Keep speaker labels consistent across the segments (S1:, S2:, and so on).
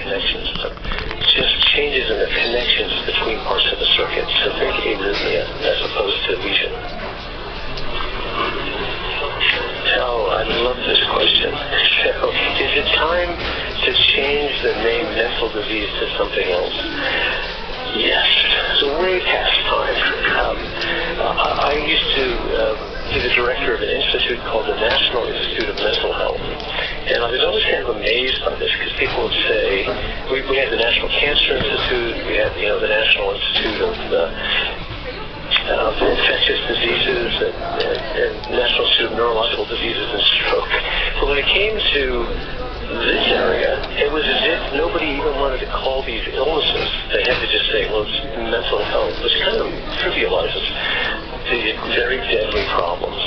S1: connections, but just changes in the connections between parts of the circuit. So think arrhythmia as opposed to lesion. Oh, I love this question. So, is it time to change the name mental disease to something else? Yes, it's way past time. I used to be the director of an institute called the National Institute of Mental Health. And I was always kind of amazed by this because people would say, we had the National Cancer Institute, we had the National Institute of Infectious Diseases and National Institute of Neurological Diseases and Stroke. But when it came to this area, it was as if nobody even wanted to call these illnesses. They had to just say, well, it's mental health, which kind of trivializes the very deadly problems.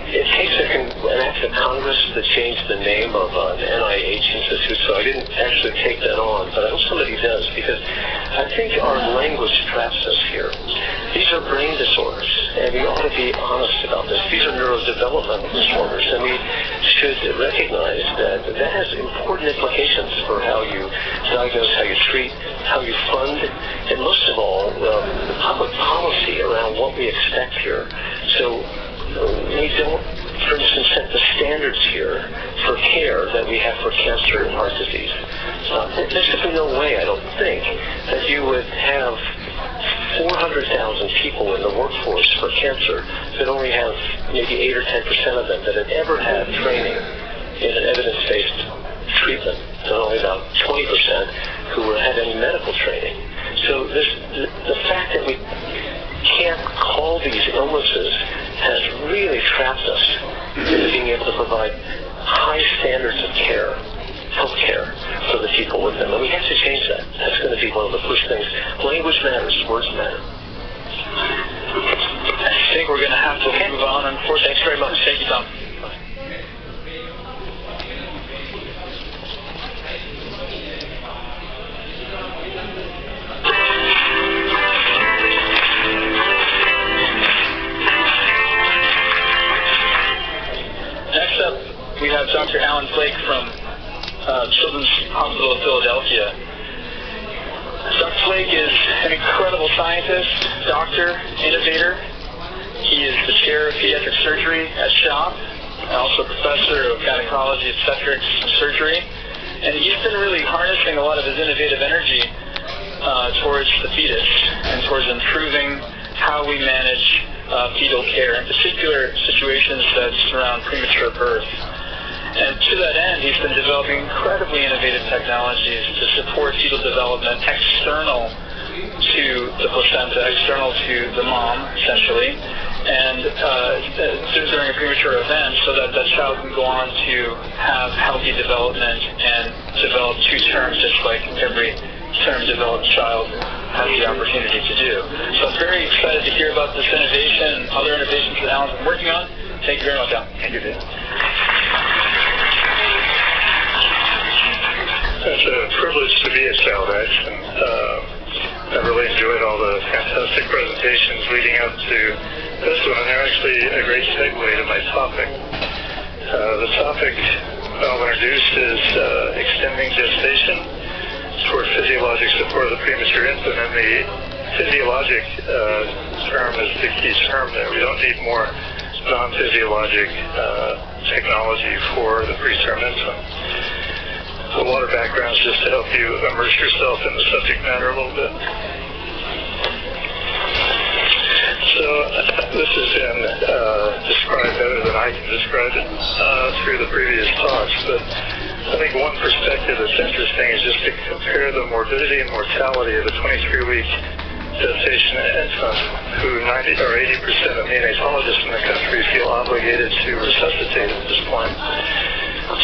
S1: It takes an act of Congress to change the name of an NIH institute, so I didn't actually take that on, but I hope somebody does, because I think our language traps us here. These are brain disorders, and we ought to be honest about this. These are neurodevelopmental disorders, and we should recognize that that has important implications for how you diagnose, how you treat, how you fund, and most of all, the public policy around what we expect here. So we don't, for instance, set the standards here for care that we have for cancer and heart disease. There's simply no way, I don't think, that you would have 400,000 people in the workforce for cancer that only have maybe 8 or 10% of them that have ever had training in an evidence-based treatment, and only about 20% who had any medical training. So the fact that we can't call these illnesses has really trapped us into being able to provide high standards of care, health care for the people with them. And we have to change that. That's going to be one of the first things. Language matters. Words matter.
S2: I think we're going to have to move on. Unfortunately, thanks very much. Thank you, Tom. Next up, we have Dr. Alan Flake from Children's Hospital of Philadelphia. Dr. Flake is an incredible scientist, doctor, innovator. He is the chair of pediatric surgery at CHOP, and also professor of gynecology, obstetrics, and surgery. And he's been really harnessing a lot of his innovative energy towards the fetus and towards improving how we manage fetal care, in particular situations that surround premature birth. And to that end, he's been developing incredibly innovative technologies to support fetal development external to the placenta, external to the mom, essentially, and during a premature event so that that child can go on to have healthy development and develop two terms, just like every term-developed child has the opportunity to do. So I'm very excited to hear about this innovation and other innovations that Alan's been working on. Thank you very much, Alan.
S3: Thank you, Dave. It's a privilege to be at Salvax, and I really enjoyed all the fantastic presentations leading up to this one, and they're actually a great segue to my topic. The topic I'll introduce is extending gestation for physiologic support of the premature infant, and the physiologic term is the key term there. We don't need more non-physiologic technology for the preterm infant. A lot of backgrounds just to help you immerse yourself in the subject matter a little bit. So this has been described better than I can describe it through the previous talks, but I think one perspective that's interesting is just to compare the morbidity and mortality of a 23-week gestation infant who 90 or 80% of neonatologists in the country feel obligated to resuscitate at this point,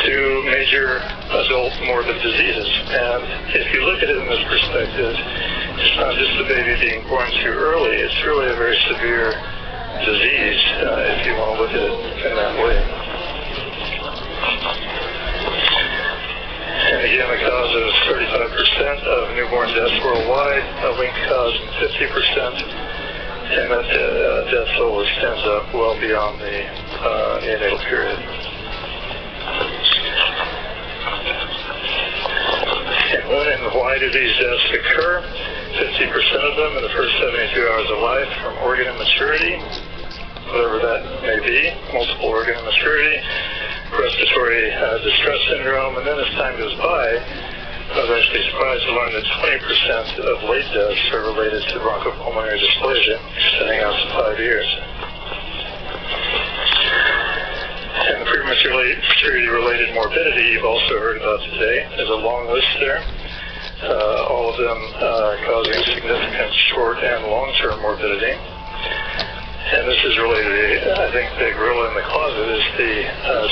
S3: to major adult morbid diseases. And if you look at it in this perspective, it's not just the baby being born too early, it's really a very severe disease, if you want to look at it in that way. And again, the cause is 35% of newborn deaths worldwide, a linked cause 50%, and that death toll extends up well beyond the neonatal period. why do these deaths occur? 50% of them in the first 72 hours of life from organ immaturity, whatever that may be, multiple organ immaturity, respiratory distress syndrome, and then as time goes by, I was actually surprised to learn that 20% of late deaths are related to bronchopulmonary dysplasia, extending out to 5 years. And the prematurity-related morbidity you've also heard about today. There's a long list there, all of them causing significant short and long-term morbidity. And this is related, I think the gorilla in the closet is the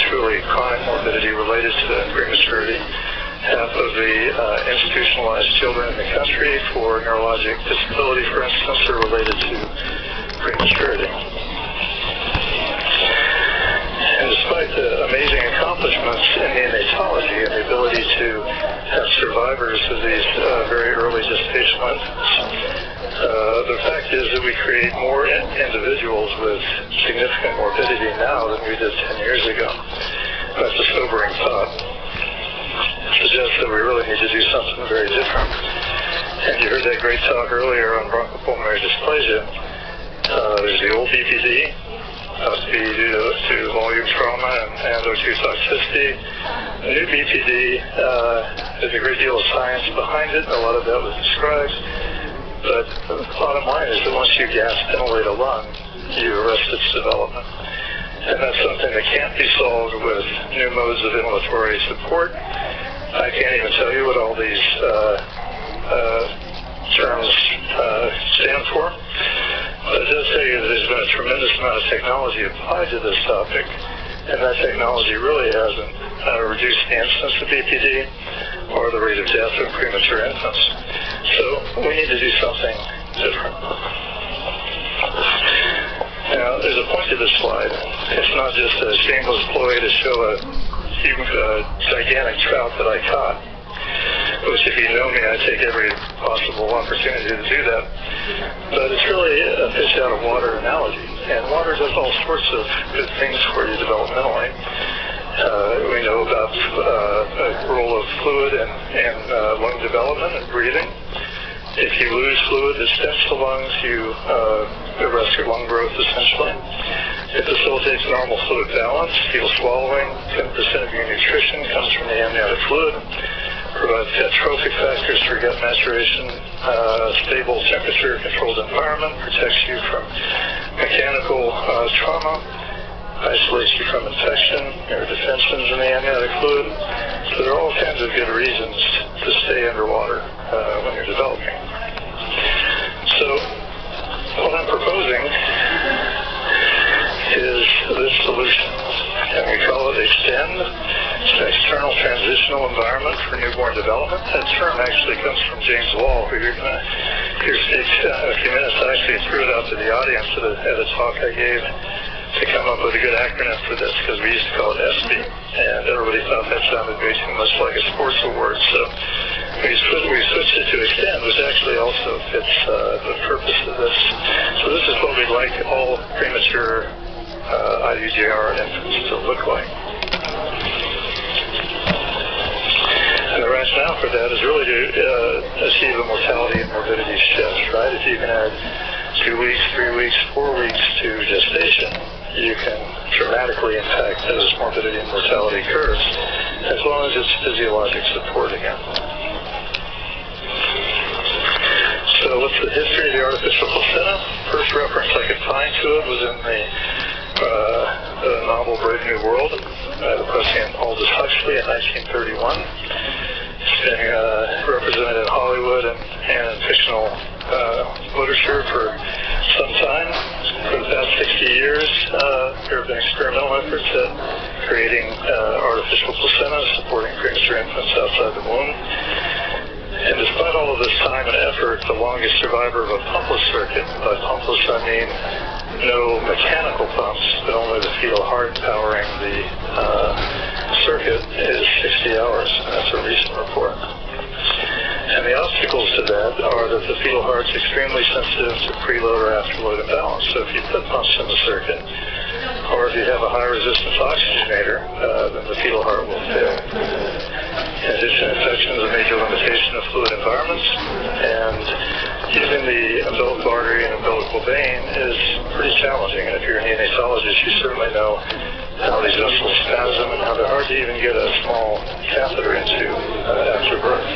S3: truly chronic morbidity related to prematurity. Half of the institutionalized children in the country for neurologic disability, for instance, are related to prematurity. And despite the amazing accomplishments in neonatology and the ability to have survivors of these very early gestational infants, the fact is that we create more individuals with significant morbidity now than we did 10 years ago. That's a sobering thought. It suggests that we really need to do something very different. And you heard that great talk earlier on bronchopulmonary dysplasia. There's the old BPD. Must be due to volume trauma and O2 toxicity. The new BPD, there's a great deal of science behind it. A lot of that was described. But the bottom line is that once you gas ventilate a lung, you arrest its development. And that's something that can't be solved with new modes of ventilatory support. I can't even tell you what all these terms stand for. But it does tell you that there's been a tremendous amount of technology applied to this topic, and that technology really hasn't reduced the incidence of BPD or the rate of death in premature infants. So we need to do something different. Now, there's a point to this slide. It's not just a shameless ploy to show a gigantic trout that I caught, which if you know me, I take every possible opportunity to do that. But it's really a fish out of water analogy. And water does all sorts of good things for you developmentally. We know about the role of fluid and lung development and breathing. If you lose fluid that stents the lungs, you arrest your lung growth essentially. It facilitates normal fluid balance, fetal swallowing. 10% of your nutrition comes from the amniotic fluid. Provides trophic factors for gut maturation, stable temperature controlled environment, protects you from mechanical trauma, isolates you from infection, there are defenses in the amniotic fluid. So there are all kinds of good reasons to stay underwater when you're developing. So what I'm proposing is this solution, and we call it EXTEND. It's an external transitional environment for newborn development. That term actually comes from James Wall, who you're going to hear speak in a few minutes. I actually threw it out to the audience at a talk I gave to come up with a good acronym for this, because we used to call it ESPE, and everybody thought that sounded way too much like a sports award. So we switched it to EXTEND, which actually also fits the purpose of this. So this is what we'd like all premature IUGR infants to look like. And the rationale for that is really to achieve a mortality and morbidity shift, right? If you can add 2 weeks, 3 weeks, 4 weeks to gestation, you can dramatically impact those morbidity and mortality curves, as long as it's physiologic support again. So what's the history of the artificial placenta? First reference I could find to it was in the novel Brave New World by the Prescient Aldous Huxley in 1931. It's been represented in Hollywood and in fictional literature for some time. For the past 60 years, there have been experimental efforts at creating artificial placenta, supporting premature infants outside the womb. And despite all of this time and effort, the longest survivor of a pumpless circuit, by pumpless I mean no mechanical pumps, but only the fetal heart powering the circuit, is 60 hours. And that's a recent report. And the obstacles to that are that the fetal heart's extremely sensitive to preload or afterload imbalance. So if you put pumps in the circuit, or if you have a high resistance oxygenator, then the fetal heart will fail. In addition, infection is a major limitation of fluid environments, and using the umbilical artery and umbilical vein is pretty challenging. And if you're a neonatologist, you certainly know how these vessels spasm and how they're hard to even get a small catheter into after birth.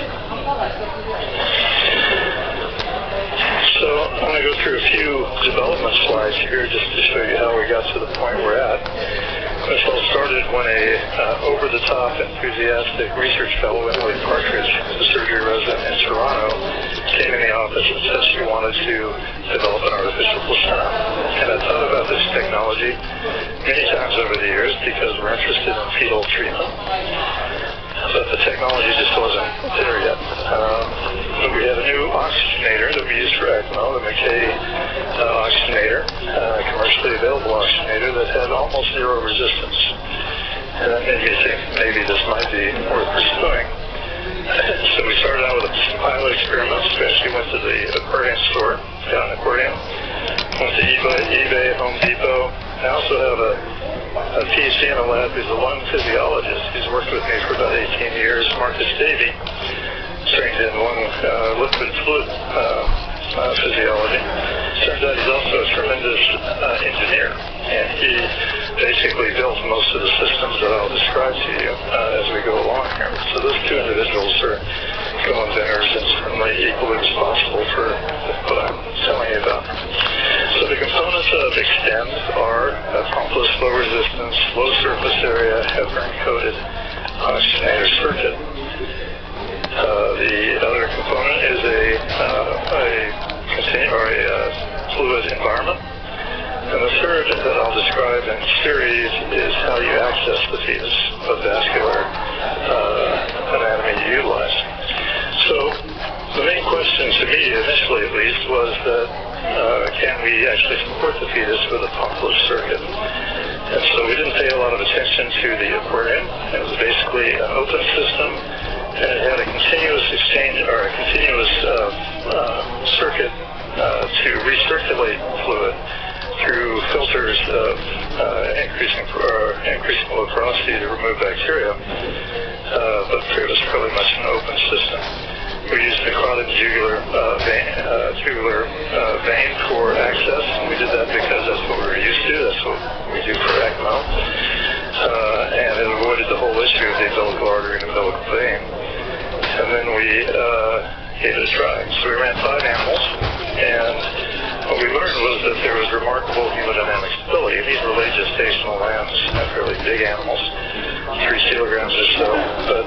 S3: So I'm going to go through a few development slides here just to show you how we got to the point we're at. This all started when a over-the-top enthusiastic research fellow, Emily Partridge, a surgery resident in Toronto, came in the office and said she wanted to develop an artificial placenta. And I thought about this technology many times over the years because we're interested in fetal treatment. But the technology just wasn't there yet. But we had a new oxygenator that we used for ECMO, the Mackay oxygenator, commercially available oxygenator that had almost zero resistance. And that made me think maybe this might be worth pursuing. So we started out with some pilot experiments. We actually went to the aquarium store, got an aquarium, went to eBay, Home Depot. I also have a PhD in a lab who's a lung physiologist. He's worked with me for about 18 years, Marcus Davey, trained in lung liquid fluid physiology. Turns out he's also a tremendous engineer, and he basically built most of the systems that I'll describe to you as we go along here. So those two individuals are co-inventors and certainly equally responsible for what I'm telling you about. So the components of Extend are a pumpless, low resistance, low surface area, heparin-coated oxygenator circuit. The other component is a fluid environment. And the third that I'll describe in series is how you access the fetus, what vascular anatomy you utilize. So the main question to me, initially at least, was that can we actually support the fetus with a pumpless circuit? And so we didn't pay a lot of attention to the aquarium. It was basically an open system, and it had a continuous exchange or a continuous circuit to recirculate fluid through filters of increasing low porosity to remove bacteria, but it was fairly much an open system. We used the carotid and tubular vein for access, and we did that because that's what we were used to. That's what we do for ECMO, and it avoided the whole issue of the umbilical artery and umbilical vein. And then we gave it a try. So we ran 5 animals, and what we learned was that there was remarkable hemodynamic stability. These were late gestational lambs, fairly big animals, 3 kilograms or so. But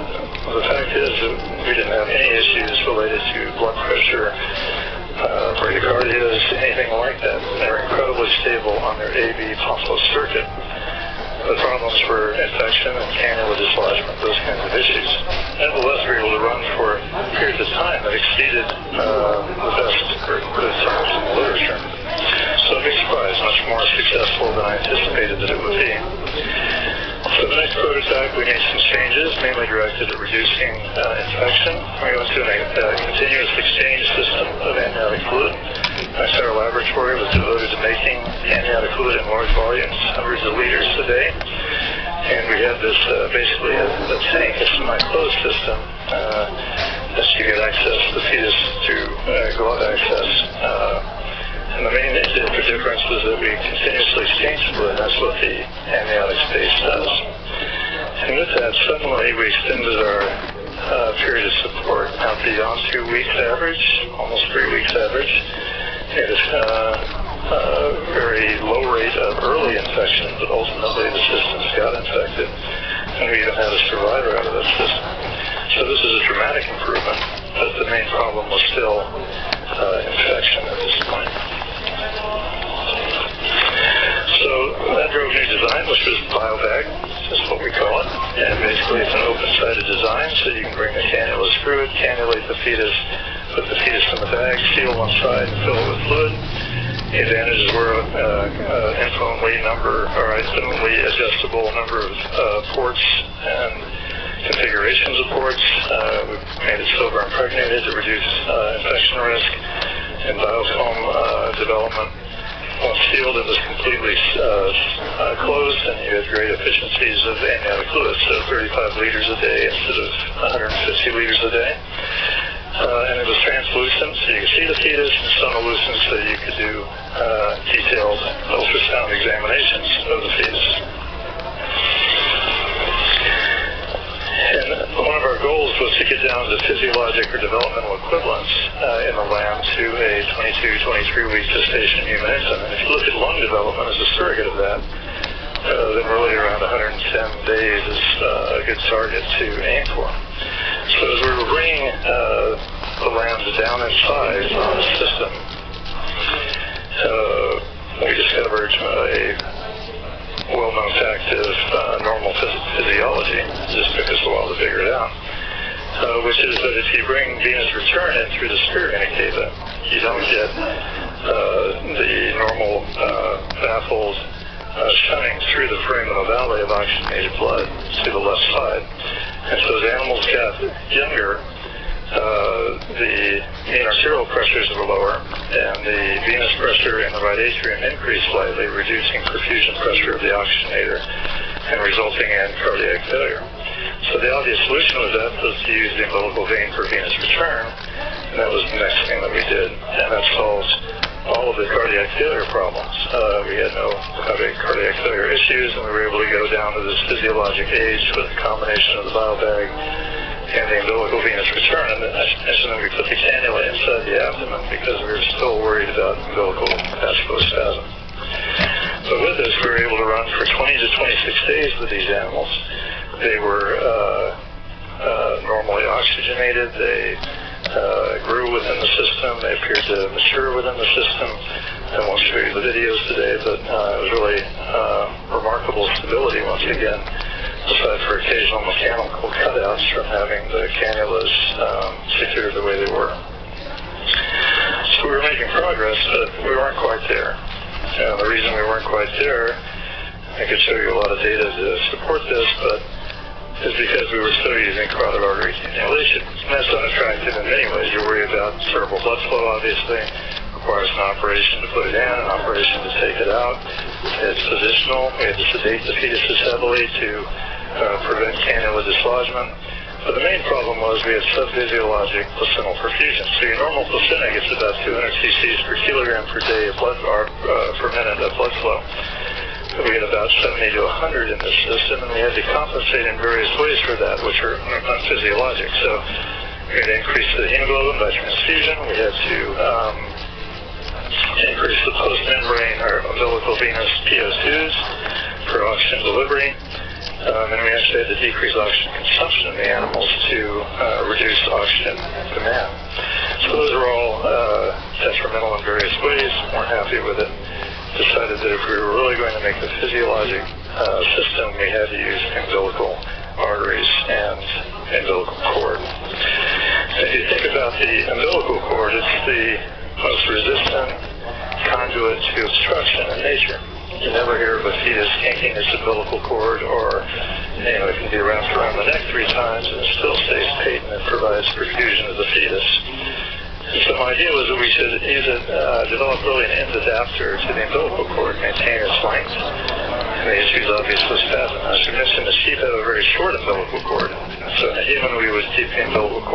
S3: the fact is that we didn't have any issues related to blood pressure, bradycardias, anything like that. They were incredibly stable on their AV pumpless circuit. The problems were infection and cannula dislodgement, those kinds of issues. Nevertheless, we were able to run for periods of time that exceeded the best good times in the literature. So a big surprise, much more successful than I anticipated that it would be. So the next prototype, we made some changes, mainly directed at reducing infection. We went to a continuous exchange system of amniotic fluid. My entire laboratory was devoted to making amniotic fluid in large volumes, hundreds of liters a day. And we had this basically a tank, a semi-closed system that you get access, the fetus to glove access. And the main difference was that we continuously exchange fluid. That's what the amniotic space does. And with that, suddenly we extended our period of support out beyond 2 weeks average, almost 3 weeks average. We had a very low rate of early infection, but ultimately the systems got infected, and we even had a survivor out of that system. So this is a dramatic improvement, but the main problem was still infection at this point. So that drove new design, which was BioBag, is what we call it. And basically it's an open-sided design, so you can bring the cannula through it, cannulate the fetus, put the fetus in the bag, seal one side, and fill it with fluid. The advantages were infinitely adjustable number of ports and configurations of ports. We made it silver impregnated to reduce infection risk and biofilm development. Once sealed, it was completely closed, and you had great efficiencies of amniotic fluid, so 35 liters a day instead of 150 liters a day. And it was translucent, so you could see the fetus, and sonoloucent, so you could do detailed ultrasound examinations of the fetus. And one of our goals was to get down to physiologic or developmental equivalents in the lamb to a 22, 23-week gestation human infant. And if you look at lung development as a surrogate of that, then really around 110 days is a good target to aim for. So as we were bringing the lambs down in size on the system, we discovered a well-known fact of normal physiology. It just took us a while to figure it out, which is that if you bring venous return in through the sphere vena cava, you don't get the normal baffled shunning through the foramen ovale of oxygenated blood to the left side. And so as animals got younger, the mean arterial pressures were lower, and the venous pressure in the right atrium increased slightly, reducing perfusion pressure of the oxygenator and resulting in cardiac failure. So the obvious solution was to use the umbilical vein for venous return, and that was the next thing that we did, and that solved all of the cardiac failure problems. We had no cardiac failure issues, and we were able to go down to this physiologic age with a combination of the bile bag and the umbilical venous return. And I mentioned that we put the cannula inside the abdomen because we were still worried about umbilical vasculospasm. But with this, we were able to run for 20 to 26 days with these animals. They were normally oxygenated. They grew within the system. They appeared to mature within the system. I won't show you the videos today, but it was really remarkable stability once again, aside for occasional mechanical cutouts from having the cannulas secured the way they were. So we were making progress, but we weren't quite there. And the reason we weren't quite there, I could show you a lot of data to support this, but is because we were still using carotid artery cannulation. And that's unattractive in many ways. You worry about cerebral blood flow, obviously. Requires an operation to put it in, an operation to take it out. It's positional. We had to sedate the fetuses heavily to prevent cannula dislodgement. But the main problem was we had subphysiologic placental perfusion. So your normal placenta gets about 200 cc's per kilogram per day of blood, per minute of blood flow. We had about 70 to 100 in this system, and we had to compensate in various ways for that, which are unphysiologic. So we had to increase the hemoglobin by transfusion. We had to increase the post-membrane or umbilical venous PO2s for oxygen delivery. And we actually had to decrease oxygen consumption in the animals to reduce oxygen demand. So those are all detrimental in various ways. Weren't happy with it. Decided that if we were really going to make the physiologic system, we had to use umbilical arteries and umbilical cord. If you think about the umbilical cord, it's the most resistant conduit to obstruction in nature. You never hear of a fetus kinking its umbilical cord, or it can be wrapped around the neck 3 times and it still stays patent and provides perfusion of the fetus. And so my idea was that we should use it, develop really an end adapter to the umbilical cord, maintain its length. And the issue is obviously spasm. As you mentioned, the sheep have a very short umbilical cord. So in a human, we would keep the umbilical cord